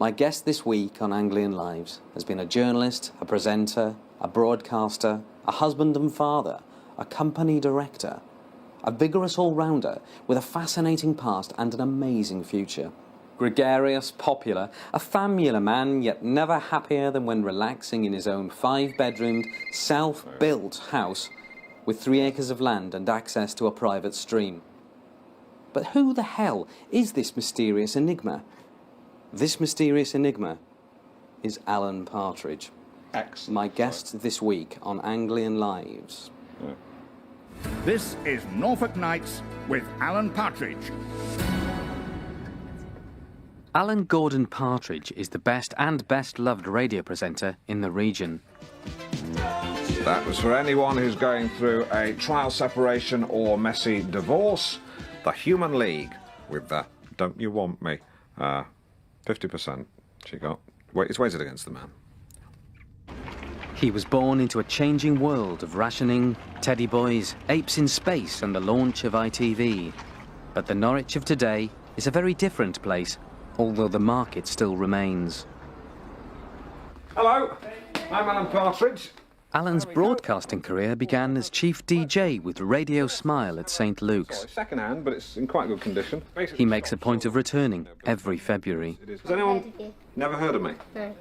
My guest this week on Anglian Lives has been a journalist, a presenter, a broadcaster, a husband and father, a company director, a vigorous all-rounder with a fascinating past and an amazing future. Gregarious, popular, a famular man, yet never happier than when relaxing in his own 5-bedroomed, self-built house with 3 acres of land and access to a private stream. But who the hell is this mysterious enigma? This mysterious enigma is Alan Partridge. Excellent. My guest this week on Anglian Lives. Yeah. This is Norfolk Nights with Alan Partridge. Alan Gordon Partridge is the best and best-loved radio presenter in the region. That was for anyone who's going through a trial separation or messy divorce. The Human League with the Don't You Want Me? 50% she got. It's weighted against the man. He was born into a changing world of rationing, teddy boys, apes in space and the launch of ITV. But the Norwich of today is a very different place, although the market still remains. Hello, I'm Alan Partridge. Alan's broadcasting career began as chief DJ with Radio Smile at St Luke's. Second hand, but it's in quite good condition. He makes a point of returning every February. Has anyone never heard of me? No.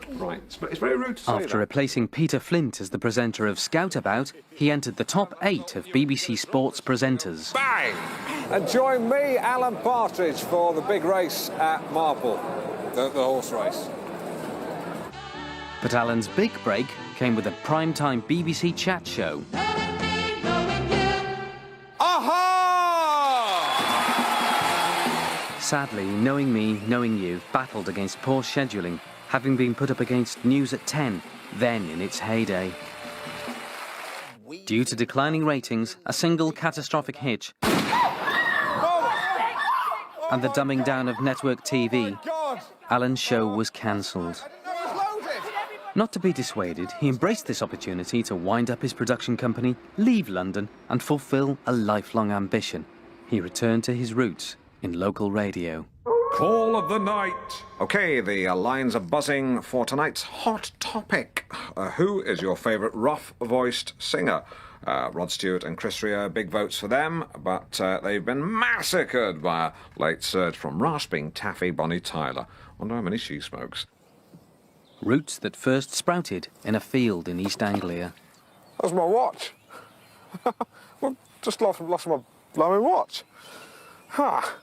Right, it's very rude to say After replacing Peter Flint as the presenter of Scout About, he entered the top 8 of BBC Sports presenters. Bang! And join me, Alan Partridge, for the big race at Marple, the horse race. But Alan's big break came with a primetime BBC chat show. Aha! Sadly, Knowing Me, Knowing You battled against poor scheduling, having been put up against News at 10, then in its heyday. Due to declining ratings, a single catastrophic hitch, and the dumbing down of network TV, Alan's show was cancelled. Not to be dissuaded, he embraced this opportunity to wind up his production company, leave London, and fulfil a lifelong ambition. He returned to his roots in local radio. Call of the night. OK, the lines are buzzing for tonight's hot topic. Who is your favourite rough-voiced singer? Rod Stewart and Chris Rea, big votes for them, but they've been massacred by a late surge from rasping taffy Bonnie Tyler. Wonder how many she smokes. Roots that first sprouted in a field in East Anglia. That's my watch. Well, just lost my blooming watch. Ha!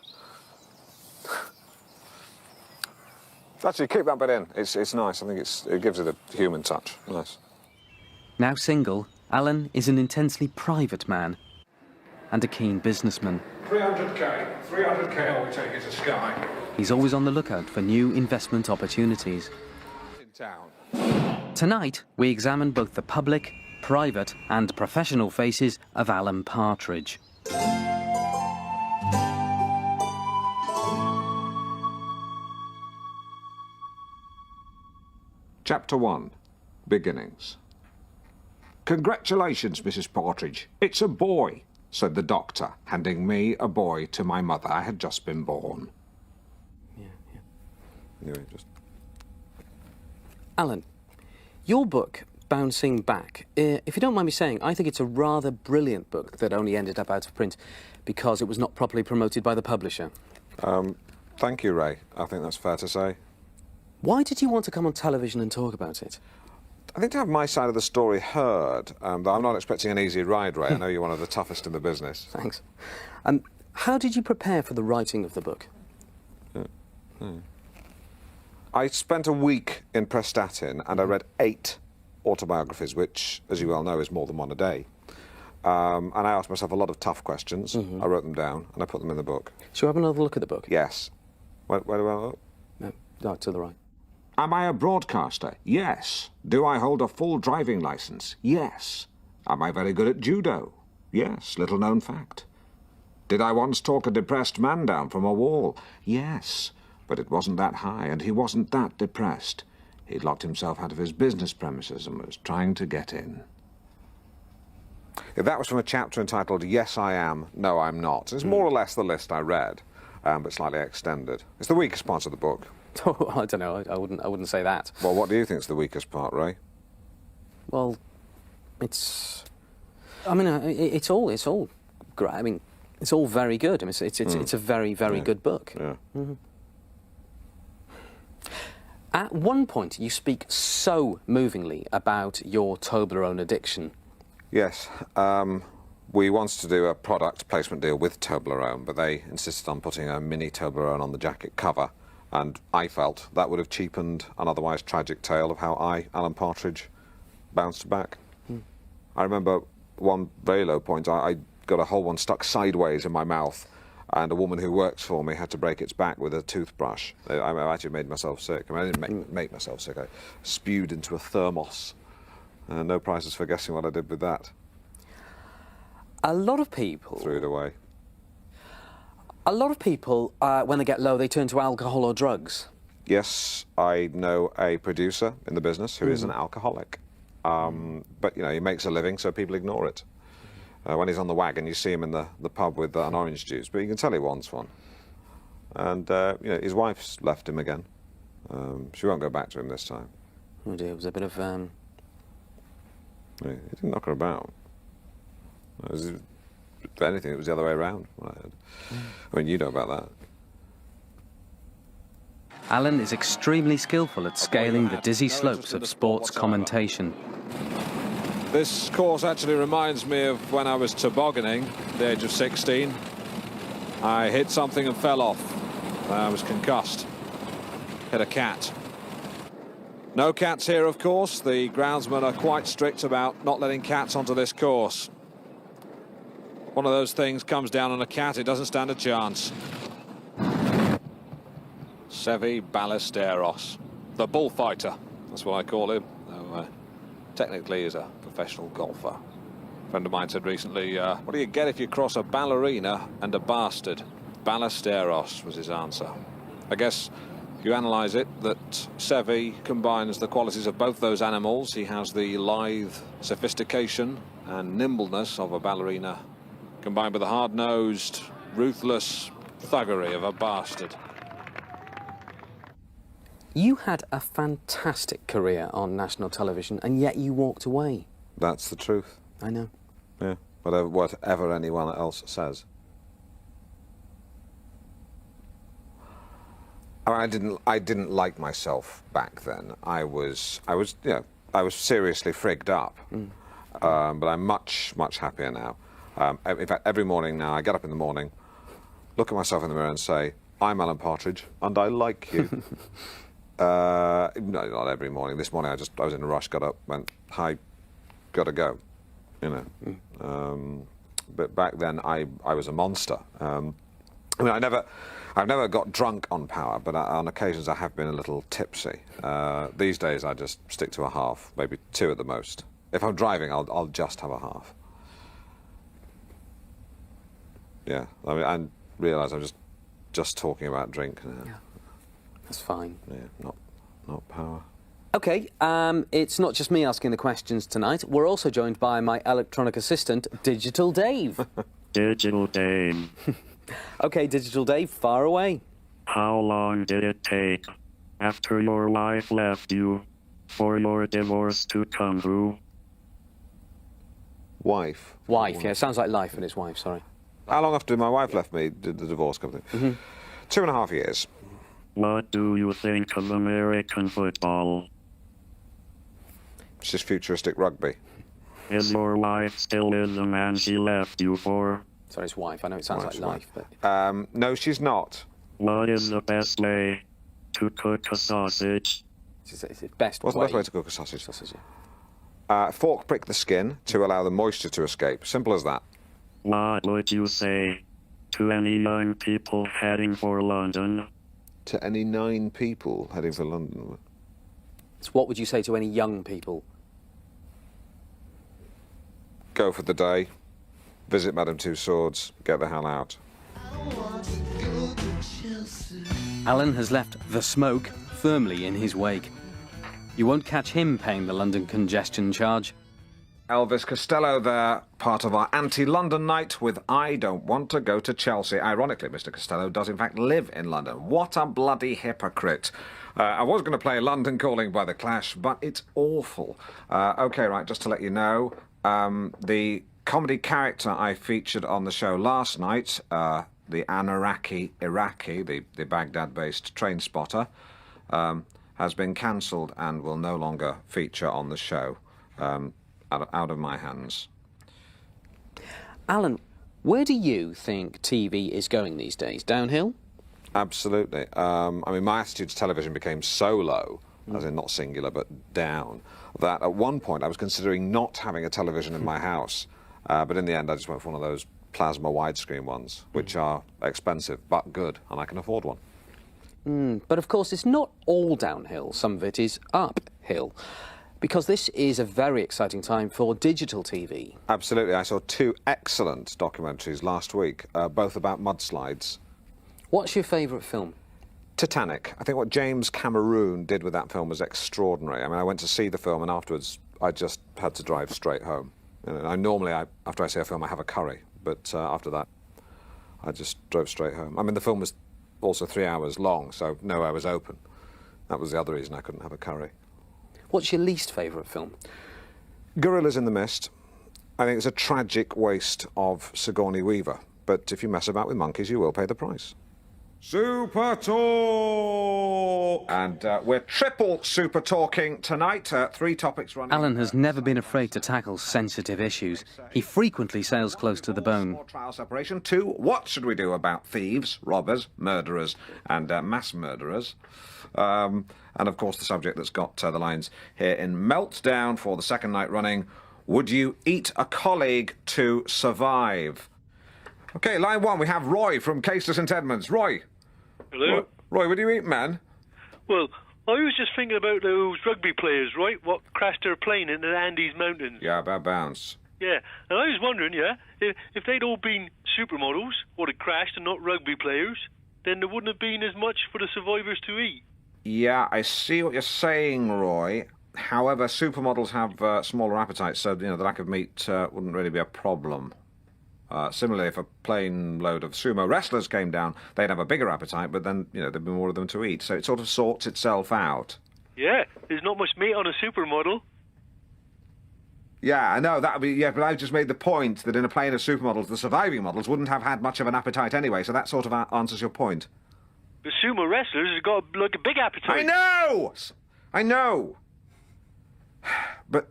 Actually, keep that bit in. It's nice. I think it gives it a human touch. Nice. Now single, Alan is an intensely private man and a keen businessman. 300k all we take it to Sky. He's always on the lookout for new investment opportunities. In town. Tonight, we examine both the public, private and professional faces of Alan Partridge. Chapter 1. Beginnings. Congratulations, Mrs. Partridge. It's a boy, said the doctor, handing me a boy to my mother. I had just been born. Anyway, just... Alan, your book, Bouncing Back, if you don't mind me saying, I think it's a rather brilliant book that only ended up out of print because it was not properly promoted by the publisher. Thank you, Ray. I think that's fair to say. Why did you want to come on television and talk about it? I think to have my side of the story heard, but I'm not expecting an easy ride, Ray. I know you're one of the toughest in the business. Thanks. How did you prepare for the writing of the book? I spent a week in Prestatyn and I read 8 autobiographies, which, as you well know, is more than one a day. And I asked myself a lot of tough questions. I wrote them down and I put them in the book. Shall we have another look at the book? Yes. Where do I look? No, to the right. Am I a broadcaster? Yes. Do I hold a full driving licence? Yes. Am I very good at judo? Yes, little known fact. Did I once talk a depressed man down from a wall? Yes, but it wasn't that high and he wasn't that depressed. He'd locked himself out of his business premises and was trying to get in. That was from a chapter entitled Yes, I Am, No, I'm Not. It's more or less the list I read, but slightly extended. It's the weakest part of the book. Oh, I don't know. I wouldn't say that. Well, what do you think's the weakest part, Ray? Well, it's. I mean, it's all great. I mean, it's all very good. I mean, it's a very good book. Yeah. Mm-hmm. At one point, you speak so movingly about your Toblerone addiction. Yes. We wanted to do a product placement deal with Toblerone, but they insisted on putting a mini Toblerone on the jacket cover, and I felt that would have cheapened an otherwise tragic tale of how I, Alan Partridge, bounced back. I remember one very low point, I got a whole one stuck sideways in my mouth, and a woman who works for me had to break its back with a toothbrush. I actually made myself sick. I mean, I didn't make myself sick. I spewed into a thermos. No prizes for guessing what I did with that. A lot of people... Threw it away. A lot of people, when they get low, they turn to alcohol or drugs. Yes, I know a producer in the business who is an alcoholic. But, you know, he makes a living, so people ignore it. When he's on the wagon, you see him in the pub with an orange juice, but you can tell he wants one. And, you know, his wife's left him again. She won't go back to him this time. Oh dear, it was a bit of... He didn't knock her about. If anything, it was the other way around. I mean, you know about that. Alan is extremely skillful at scaling the dizzy slopes of sports commentation. This course actually reminds me of when I was tobogganing at the age of 16. I hit something and fell off. I was concussed. Hit a cat. No cats here, of course. The groundsmen are quite strict about not letting cats onto this course. One of those things comes down on a cat, it doesn't stand a chance. Sevi Ballesteros, the bullfighter. That's what I call him. Though, technically, he's a professional golfer. A friend of mine said recently, what do you get if you cross a ballerina and a bastard? Ballesteros was his answer. I guess if you analyse it, that Sevi combines the qualities of both those animals. He has the lithe sophistication and nimbleness of a ballerina, combined with the hard-nosed, ruthless thuggery of a bastard. You had a fantastic career on national television, and yet you walked away. That's the truth. I know. Yeah, whatever anyone else says. I didn't like myself back then. I was seriously frigged up. But I'm much happier now. In fact, every morning now, I get up in the morning, look at myself in the mirror and say, I'm Alan Partridge, and I like you. No, not every morning. This morning I was in a rush, got up, went, hi, gotta go, you know. But back then I was a monster. I mean, I've never got drunk on power, but on occasions I have been a little tipsy. These days I just stick to a half, maybe two at the most. If I'm driving, I'll just have a half. Yeah, I mean, I realise I'm just talking about drink now. Yeah, that's fine. Yeah, not power. OK, it's not just me asking the questions tonight. We're also joined by my electronic assistant, Digital Dave. Digital Dave. OK, Digital Dave, far away. How long did it take after your wife left you for your divorce to come through? Wife? Wife, yeah, sounds like life, but it's wife, sorry. How long after my wife left me did the divorce come through? 2.5 years. What do you think of American football? It's just futuristic rugby. Is your wife still with the man she left you for? Sorry, it's wife. I know it sounds Wife's like life, but... No, she's not. What is the best way to cook a sausage? It's best What's way. the best way to cook a sausage? Sausage, yeah. Fork prick the skin to allow the moisture to escape. Simple as that. What would you say to any young people heading for London? To any 9 people heading for London. So what would you say to any young people? Go for the day, visit Madame Tussauds, get the hell out. Alan has left the smoke firmly in his wake. You won't catch him paying the London congestion charge. Elvis Costello there, part of our anti-London night with I Don't Want to Go to Chelsea. Ironically, Mr. Costello does in fact live in London. What a bloody hypocrite. I was going to play London Calling by The Clash, but it's awful. OK, right, just to let you know, the comedy character I featured on the show last night, the Iraqi, the Baghdad-based train spotter, has been cancelled and will no longer feature on the show. Out of my hands. Alan, where do you think TV is going these days? Downhill? Absolutely. I mean, my attitude to television became so low, as in not singular, but down, that at one point I was considering not having a television in my house. But in the end, I just went for one of those plasma widescreen ones, which are expensive but good, and I can afford one. But of course, it's not all downhill. Some of it is uphill. Because this is a very exciting time for digital TV. Absolutely. I saw 2 excellent documentaries last week, both about mudslides. What's your favourite film? Titanic. I think what James Cameron did with that film was extraordinary. I mean, I went to see the film and afterwards I just had to drive straight home. You know, normally, after I see a film, I have a curry, but after that, I just drove straight home. I mean, the film was also 3 hours long, so no, I was open. That was the other reason I couldn't have a curry. What's your least favourite film? Gorillas in the Mist. I think it's a tragic waste of Sigourney Weaver. But if you mess about with monkeys, you will pay the price. Super Talk! And we're triple super talking tonight. 3 topics running. Alan has never been afraid to tackle sensitive issues. He frequently sails close to the bone. More trial separation. 2, what should we do about thieves, robbers, murderers, and mass murderers? And of course, the subject that's got the lines here in Meltdown for the second night running. Would you eat a colleague to survive? OK, line 1, we have Roy from Caister St Edmunds. Roy. Hello? Roy, what do you eat, man? Well, I was just thinking about those rugby players, right? What crashed their plane in the Andes Mountains. Yeah, about bounce. Yeah, and I was wondering, if they'd all been supermodels, or had crashed and not rugby players, then there wouldn't have been as much for the survivors to eat. Yeah, I see what you're saying, Roy. However, supermodels have smaller appetites, so the lack of meat wouldn't really be a problem. Similarly, if a plane load of sumo wrestlers came down, they'd have a bigger appetite, but then, there'd be more of them to eat. So it sort of sorts itself out. Yeah, there's not much meat on a supermodel. Yeah, I know, that would be... Yeah, but I just made the point that in a plane of supermodels, the surviving models wouldn't have had much of an appetite anyway, so that sort of answers your point. The sumo wrestlers have got, a big appetite. I know! But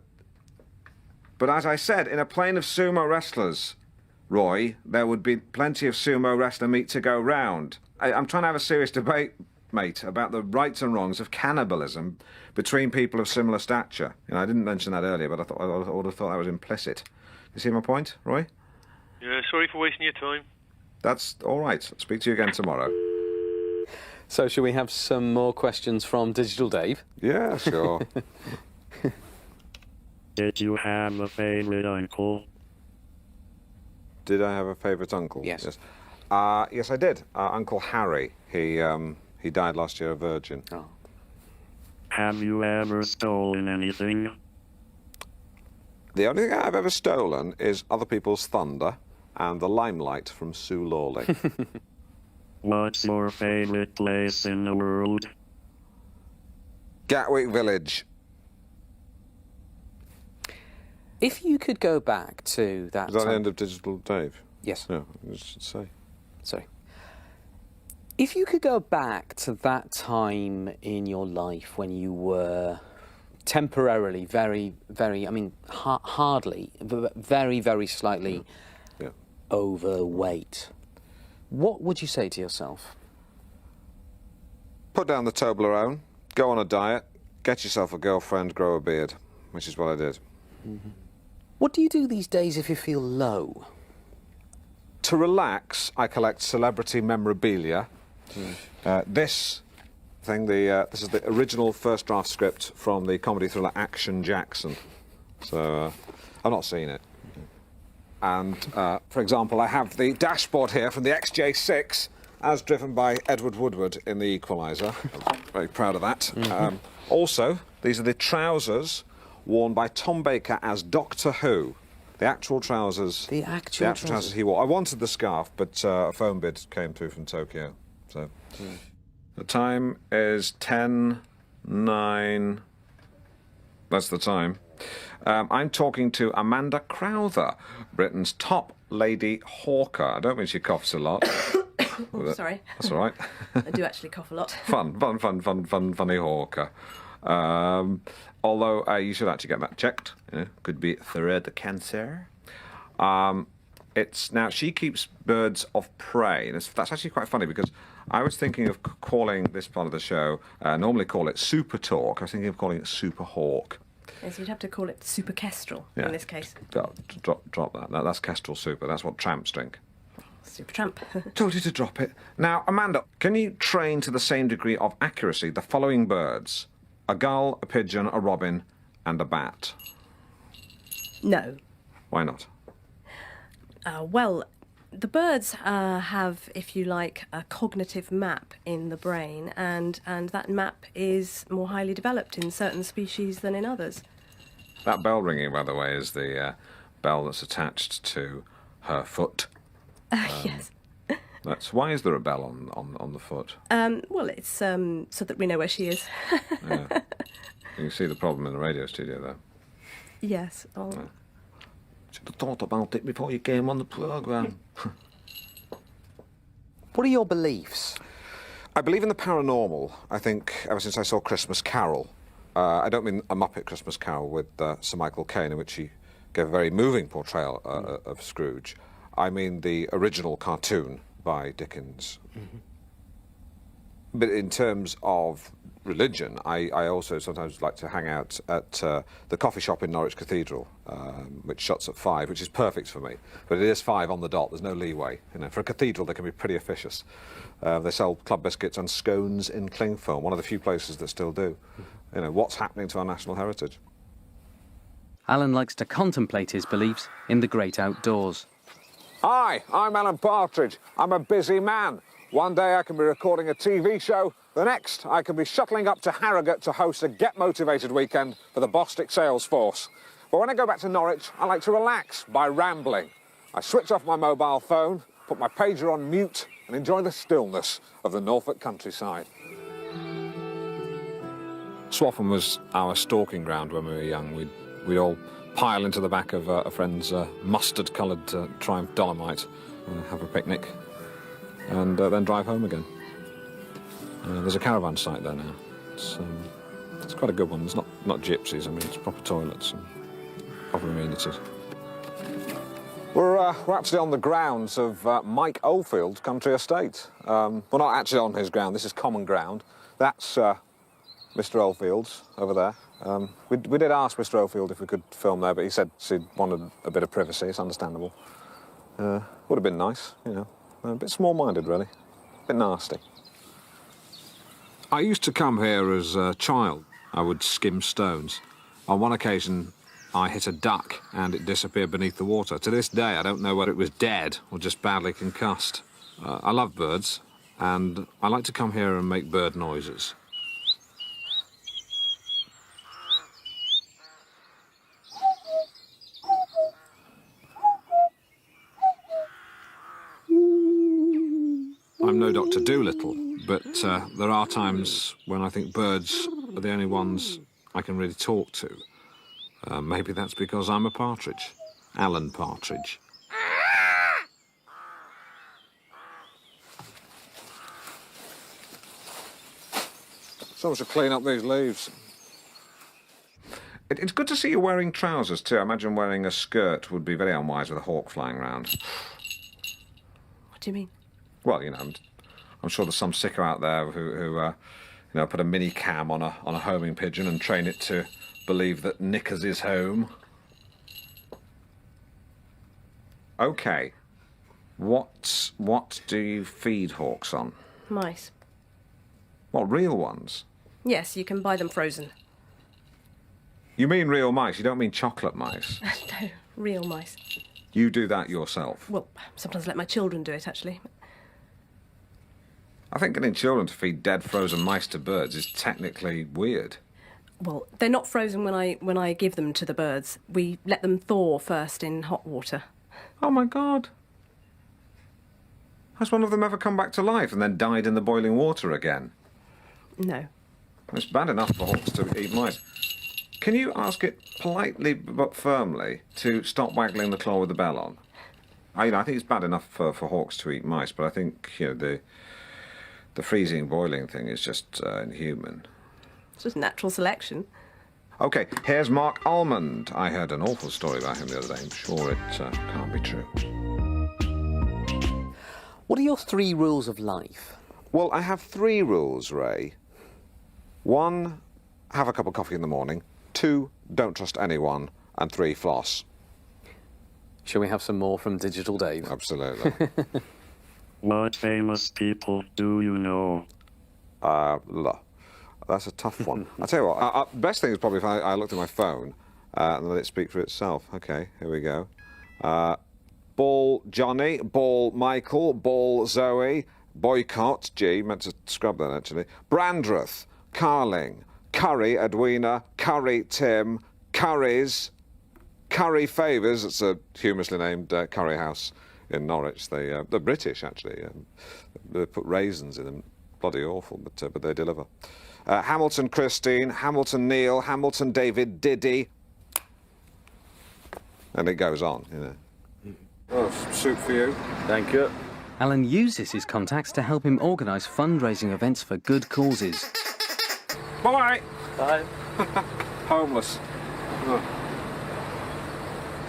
as I said, in a plane of sumo wrestlers, Roy, there would be plenty of sumo wrestler meat to go round. I'm trying to have a serious debate, mate, about the rights and wrongs of cannibalism between people of similar stature. I didn't mention that earlier, but I would have thought that was implicit. You see my point, Roy? Yeah, sorry for wasting your time. That's all right. I'll speak to you again tomorrow. So, shall we have some more questions from Digital Dave? Yeah, sure. Did you have a favourite uncle? Did I have a favourite uncle? Yes. Yes, I did. Uncle Harry. He died last year, a virgin. Oh. Have you ever stolen anything? The only thing I've ever stolen is other people's thunder and the limelight from Sue Lawley. What's your favourite place in the world? Gatwick Village. If you could go back to that Is that time... the end of Digital Dave? Yes. Yeah, I should say. Sorry. If you could go back to that time in your life when you were temporarily hardly, very, very slightly overweight, what would you say to yourself? Put down the Toblerone, go on a diet, get yourself a girlfriend, grow a beard, which is what I did. Mm-hmm. What do you do these days if you feel low? To relax, I collect celebrity memorabilia. This is the original first draft script from the comedy thriller Action Jackson. So, I've not seen it. And, for example, I have the dashboard here from the XJ6, as driven by Edward Woodward in The Equalizer. I'm very proud of that. Also, these are the trousers worn by Tom Baker as Doctor Who. The actual trousers. The actual trousers he wore. I wanted the scarf, but a phone bid came through from Tokyo. So the time is 10:09. That's the time. I'm talking to Amanda Crowther, Britain's top lady hawker. I don't mean she coughs a lot. Oh, sorry. That's all right. I do actually cough a lot. Funny hawker. Although you should actually get that checked. Could be throat cancer. It's now she keeps birds of prey. That's actually quite funny because I was thinking of calling this part of the show. Normally call it Super Talk. I was thinking of calling it Super Hawk. Yes, you'd have to call it super kestrel in this case. Drop that. That's kestrel super. That's what tramps drink. Super tramp. Told you to drop it. Now, Amanda, can you train to the same degree of accuracy the following birds? A gull, a pigeon, a robin, and a bat. No. Why not? Well, the birds have, if you like, a cognitive map in the brain, and that map is more highly developed in certain species than in others. That bell ringing, by the way, is the bell that's attached to her foot. Yes. Why is there a bell on the foot? Well, it's so that we know where she is. Yeah. You can see the problem in the radio studio, though. Yes. Oh. Should have thought about it before you came on the programme. What are your beliefs? I believe in the paranormal, I think, ever since I saw Christmas Carol. I don't mean a Muppet Christmas Carol with Sir Michael Caine, in which he gave a very moving portrayal of Scrooge. I mean the original cartoon by Dickens. Mm-hmm. But in terms of religion, I also sometimes like to hang out at the coffee shop in Norwich Cathedral, which shuts at 5, which is perfect for me. But it is 5 on the dot. There's no leeway. For a cathedral, they can be pretty officious. They sell club biscuits and scones in cling film, one of the few places that still do. What's happening to our national heritage? Alan likes to contemplate his beliefs in the great outdoors. Hi, I'm Alan Partridge. I'm a busy man. One day I can be recording a TV show. The next, I can be shuttling up to Harrogate to host a Get Motivated weekend for the Bostic sales force. But when I go back to Norwich, I like to relax by rambling. I switch off my mobile phone, put my pager on mute, and enjoy the stillness of the Norfolk countryside. Swaffham was our stalking ground when we were young. We'd all pile into the back of a friend's mustard-coloured Triumph Dolomite, have a picnic, and then drive home again. There's a caravan site there now. It's quite a good one. It's not gypsies. I mean, it's proper toilets and proper amenities. We're actually on the grounds of Mike Oldfield's country estate. We're not actually on his ground. This is common ground. That's Mr. Oldfield's over there. We did ask Mr. Oldfield if we could film there, but he said he wanted a bit of privacy. It's understandable. Would have been nice, a bit small-minded, really. A bit nasty. I used to come here as a child. I would skim stones. On one occasion, I hit a duck and it disappeared beneath the water. To this day, I don't know whether it was dead or just badly concussed. I love birds, and I like to come here and make bird noises. I'm no Dr. Dolittle, but there are times when I think birds are the only ones I can really talk to. Maybe that's because I'm a partridge. Alan Partridge. Someone should clean up these leaves. It's good to see you wearing trousers, too. I imagine wearing a skirt would be very unwise with a hawk flying around. What do you mean? Well, I'm sure there's some sicko out there who put a mini cam on a homing pigeon and train it to believe that Knickers is home. Okay. What do you feed hawks on? Mice. What, real ones? Yes, you can buy them frozen. You mean real mice? You don't mean chocolate mice? No, real mice. You do that yourself? Well, sometimes let my children do it, actually. I think getting children to feed dead frozen mice to birds is technically weird. Well, they're not frozen when I give them to the birds. We let them thaw first in hot water. Oh, my God. Has one of them ever come back to life and then died in the boiling water again? No. It's bad enough for hawks to eat mice. Can you ask it politely but firmly to stop waggling the claw with the bell on? I think it's bad enough for hawks to eat mice, but I think, the freezing, boiling thing is just inhuman. It's just natural selection. OK, here's Mark Almond. I heard an awful story about him the other day. I'm sure it can't be true. What are your 3 rules of life? Well, I have 3 rules, Ray. 1, have a cup of coffee in the morning. 2, don't trust anyone. And 3, floss. Shall we have some more from Digital Dave? Absolutely. What famous people do you know? That's a tough one. I'll tell you what, best thing is probably if I looked at my phone and let it speak for itself. OK, here we go. Ball Johnny, Ball Michael, Ball Zoe, Boycott, G, meant to scrub that actually, Brandreth, Carling, Curry Edwina, Curry Tim, Curry's, Curry Favours, it's a humorously named curry house in Norwich. They're British actually. They put raisins in them. Bloody awful, but they deliver. Hamilton Christine, Hamilton Neil, Hamilton David Diddy. And it goes on, Oh, soup for you. Thank you. Alan uses his contacts to help him organise fundraising events for good causes. Bye-bye. Bye. Homeless.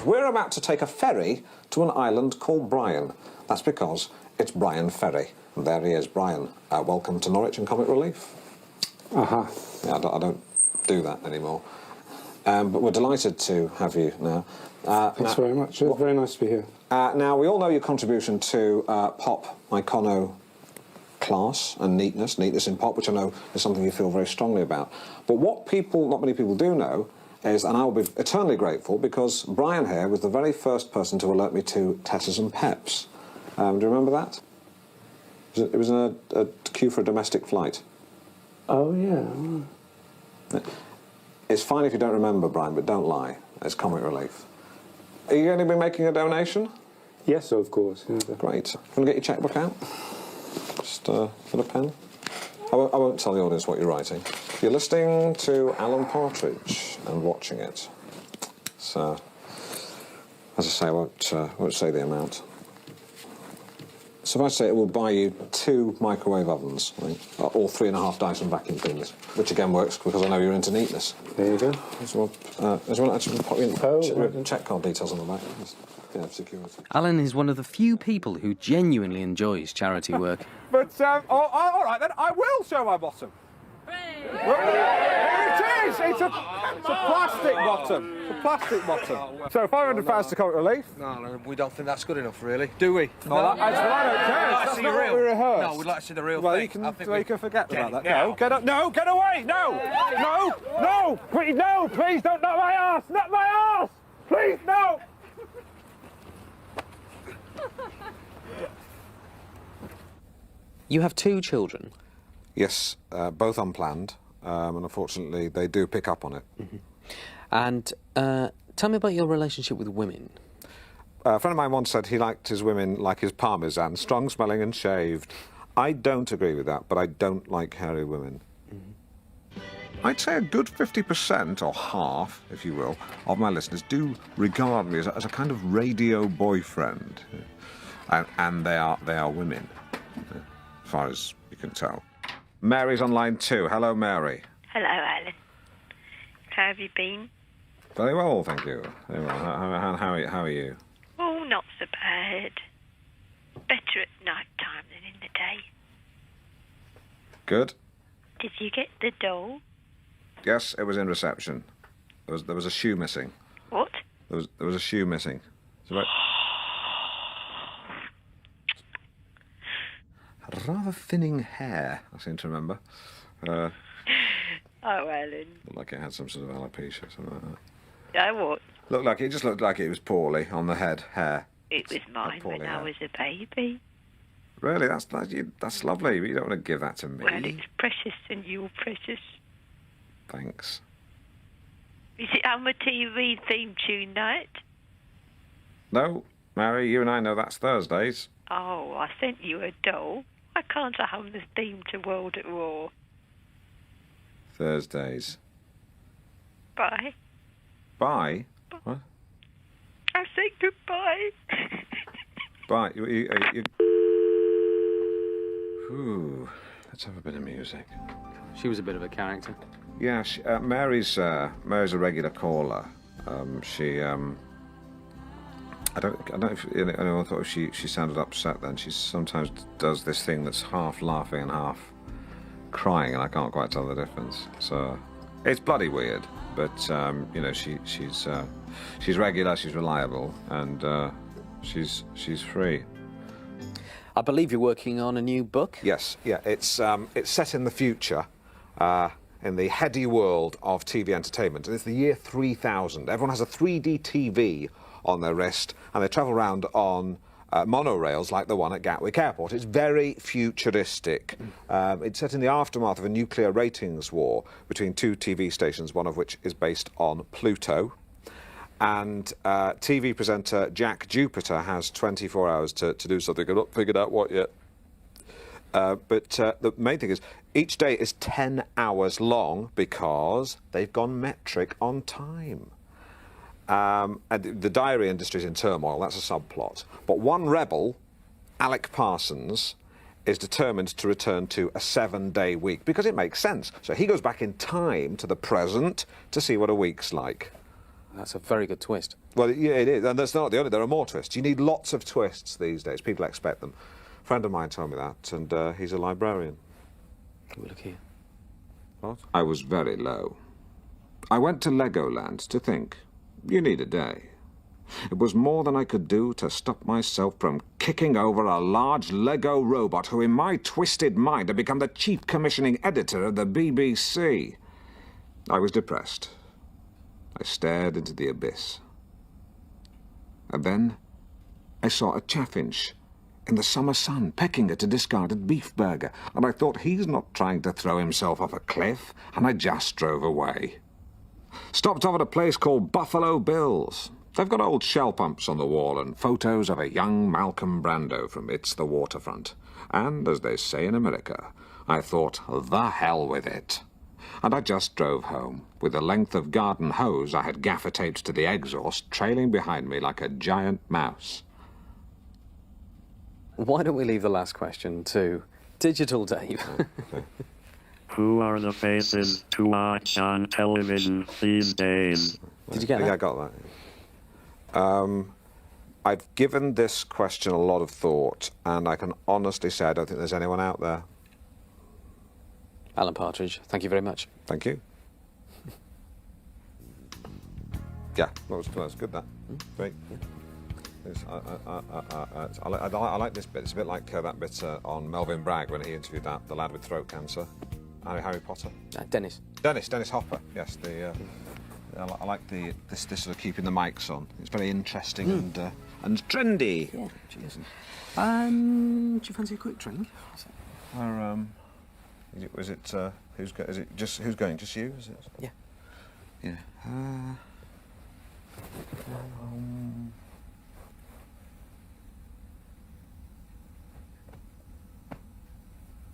We're about to take a ferry to an island called Brian. That's because it's Brian Ferry. And there he is, Brian. Welcome to Norwich and Comic Relief. Uh-huh. Yeah, I don't do that anymore. But we're delighted to have you now. Thanks very much. It's very nice to be here. Now, we all know your contribution to pop iconoclast and neatness in pop, which I know is something you feel very strongly about. But what not many people do know is, and I will be eternally grateful, because Brian here was the very first person to alert me to Tetters and Peps. Do you remember that? It was in a queue for a domestic flight. Oh, yeah. It's fine if you don't remember, Brian, but don't lie. It's Comic Relief. Are you going to be making a donation? Yes, of course. Yeah. Great. Want to get your chequebook out? Just get a pen. I won't tell the audience what you're writing. You're listening to Alan Partridge and watching it. So, as I say, I won't say the amount. Suffice to say, it will buy you 2 microwave ovens, I think, or 3.5 Dyson vacuum cleaners, which again works because I know you're into neatness. There you go. There's one actually put in check card details on the back. Yeah, security. Alan is one of the few people who genuinely enjoys charity work. But, all right then, I will show my bottom. It is! It's a plastic bottom. It's a plastic bottom. So £500 to Comic Relief. No, we don't think that's good enough, really. Do we? No, I don't care. That's not what we rehearsed. No, we'd like to see the real well, thing. You can forget about that. No, get up. No, get away! No! Please, no! Please don't knock my ass! Knock my ass! Please, no! You have 2 children. Yes, both unplanned, and unfortunately they do pick up on it. Mm-hmm. And tell me about your relationship with women. A friend of mine once said he liked his women like his parmesan, strong-smelling and shaved. I don't agree with that, but I don't like hairy women. Mm-hmm. I'd say a good 50%, or half, if you will, of my listeners do regard me as a kind of radio boyfriend. And they are women, as far as you can tell. Mary's on line 2. Hello, Mary. Hello, Alan. How have you been? Very well, thank you. Very well. How are you? Oh, not so bad. Better at night time than in the day. Good. Did you get the doll? Yes, it was in reception. There was a shoe missing. What? There was a shoe missing. Had rather thinning hair, I seem to remember. Oh, Alan. Looked like it had some sort of alopecia, something like that. Oh, what? It just looked like it was poorly on the head, hair. It was mine when I was a baby. Really? That's lovely, but you don't want to give that to me. Well, it's precious and you're precious. Thanks. Is it on the TV theme tune night? No, Mary, you and I know that's Thursdays. Oh, I sent you a doll. Why can't I have the theme to World at War? Thursdays. Bye. Bye? What? I say goodbye. Bye. Ooh, let's have a bit of music. She was a bit of a character. Yeah, Mary's a regular caller. I don't know if anyone thought she sounded upset then. She sometimes does this thing that's half laughing and half crying, and I can't quite tell the difference. So it's bloody weird, but you know, she's regular, she's reliable, and she's free. I believe you're working on a new book? Yes, yeah. It's set in the future, in the heady world of TV entertainment, and it's the year 3000. Everyone has a 3D TV on their wrist, and they travel around on monorails like the one at Gatwick Airport. It's very futuristic. It's set in the aftermath of a nuclear ratings war between two TV stations, one of which is based on Pluto. And TV presenter Jack Jupiter has 24 hours to do something. I've not figured out what yet. But the main thing is, each day is 10 hours long because they've gone metric on time. And the diary industry is in turmoil, that's a subplot. But one rebel, Alec Parsons, is determined to return to a 7-day week because it makes sense. So he goes back in time to the present to see what a week's like. That's a very good twist. Well, yeah, it is. And that's not the only. There are more twists. You need lots of twists these days. People expect them. A friend of mine told me that, and he's a librarian. Can we look here? What? I was very low. I went to Legoland to think. You need a day. It was more than I could do to stop myself from kicking over a large Lego robot who, in my twisted mind, had become the chief commissioning editor of the BBC. I was depressed. I stared into the abyss. And then I saw a chaffinch in the summer sun pecking at a discarded beef burger, and I thought, he's not trying to throw himself off a cliff, and I just drove away. Stopped off at a place called Buffalo Bill's. They've got old shell pumps on the wall and photos of a young Malcolm Brando from It's the Waterfront. And, as they say in America, I thought, the hell with it. And I just drove home, with the length of garden hose I had gaffer-taped to the exhaust trailing behind me like a giant mouse. Why don't we leave the last question to Digital Dave? Who are the faces to watch on television these days? Did you get that? Yeah, I got that. I've given this question a lot of thought, and I can honestly say I don't think there's anyone out there. Alan Partridge, thank you very much. Thank you. Yeah, that was good, that. Great. I like this bit. It's a bit like that bit on Melvin Bragg when he interviewed the lad with throat cancer. Harry Potter. Dennis Hopper. Yes, I like this sort of keeping the mics on. It's very interesting and trendy. Yeah, cheers. Do you fancy a quick drink? Is it who's going? Just you? Is it? Yeah. Yeah.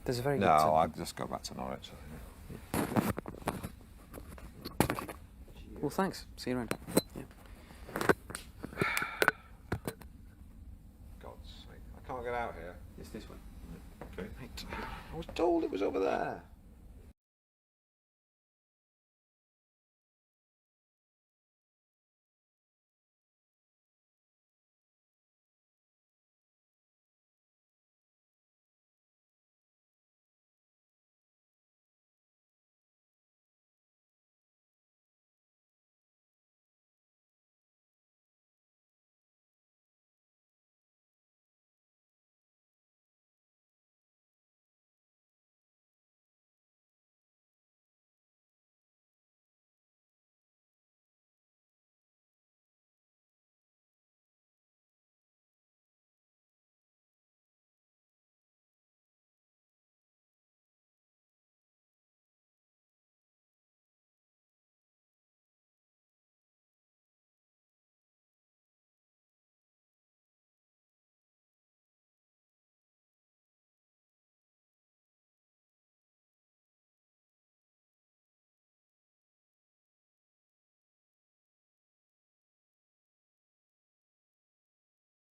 There's a very good... No, I'll just go back to Norwich. Yeah. Well, thanks. See you around. Yeah. God's sake, I can't get out here. It's this way. Okay. I was told it was over there.